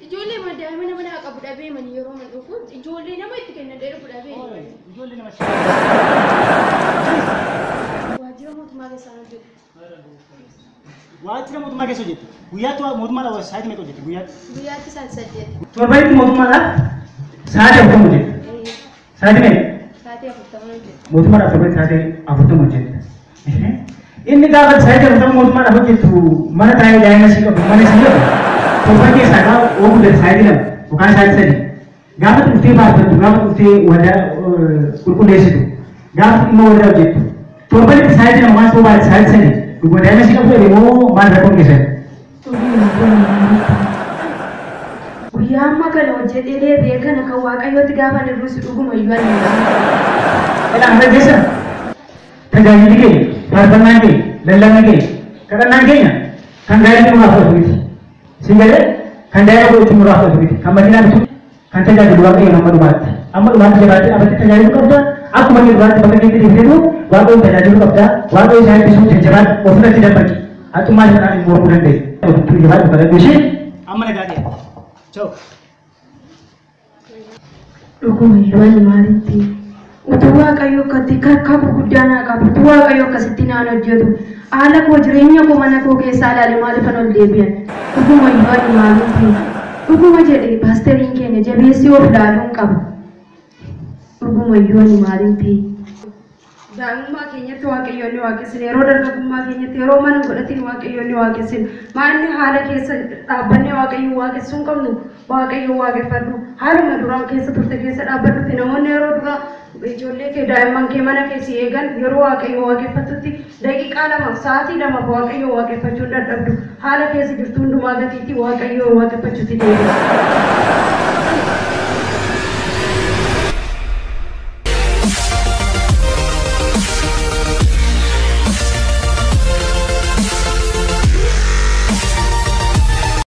Ijoollee madda mana qabu dhabee mani yeroo man dhufu ijoollee nama itti kennan dheeru dhabee ijoollee nama waajjira mootummaa keessa hojjetu. Waajjira mootummaa keessa hojjetu. Guyyaatti mootummaadhaaf sa'aatii meeqa hojjetu guyyaatti? Guyyaatti isaan 8. Torbanitti mootummaadhaaf sa'aatii 40 hojjetu. Sa'aatii meeqa? Sa'aatii 40 hojjetu. Mootummaadhaaf torbanitti sa'aatii 40 hojjetu. Inni gaafa sa'aatii 40 mootummaadhaaf hojjetu mana taa'ee daa'ima sii qabu mana sii qabu. Torbanii keessaa gaafa oomisha sa'aatii 2 yookaan sa'aatii 3 gaafa dhuftee baafatu gaafa dhuftee wadaa qulqulleessitu gaafa dhimma wadaa hojjettu torbanitti sa'aatii 2 waan soo baate sa'aatii 3 daa'ima sii qabu moo maal rakkoon keessatti? Guyyaa amma kana hojjetee deebi'ee kana kan waaqayyooti gaafa nirruus dhuguma iyyuu Kan keessa tajaajilli keenya, faarfannaan keenya, lallabni keenya, kadhannaan keenya kan daa'imni namaaf fudhatu miti. Singalee kan daa'ima godhatti muraaf fudhatu miti. Kan maddinaa bitu kan tajaajilu waaqayyoon amma dhumaatti. Amma dhumaatti jabaatee dhaabatti tajaajilu qabda. Akkuma inni dhumaatti bakka keetti deemteetu waaqayyoon tajaajilu qabda. Waaqayyoon isaa eebbisuu jajjabaan ofirratti dabbaqi. Haxummaa sanaan hin mormuu dandeessu. Ofitti jabaatu kadhadhu ishee amma nagaa deema. Ciao. Dhuguma iyyuu maalitti? Utuu waaqayyo akkatti kakka gurguddaan haa qabu. Utuu waaqayyo akkasitti naan hojjetu. Haala koo jireenya koo mana koo keessaa ilaale maaliifan ol deebi'an? Dhuguma iyyuu maalitti? Dhuguma jedhee paasteriin keenya jabeessii of ilaaluun qabu. Dhuguma iyyuu maalitti? Daa'imummaa keenyatti waaqayyoon ni waaqessine, yeroo dargaggummaa keenyatti yeroo mana godhatiin waaqayyoon ni waaqessine. Maalli haala keessa dhaabbannee waaqayyoon waaqessuu hin qabnu waaqayyoon waaqeffadhu. Haaluma duraan keessa turte keessa dhaabbadhutti namoonni yeroo duraa ijoollee kee daa'imman kee mana keessi eegan yeroo waaqayyoon waaqeffatutti daqiiqaa 2 sa'aatii 2 waaqayyoon waaqeffachuu hin dadhabdu. Haala keessa jirtu hundumaa gatiitti waaqayyoon waaqeffachuutti deebi'a.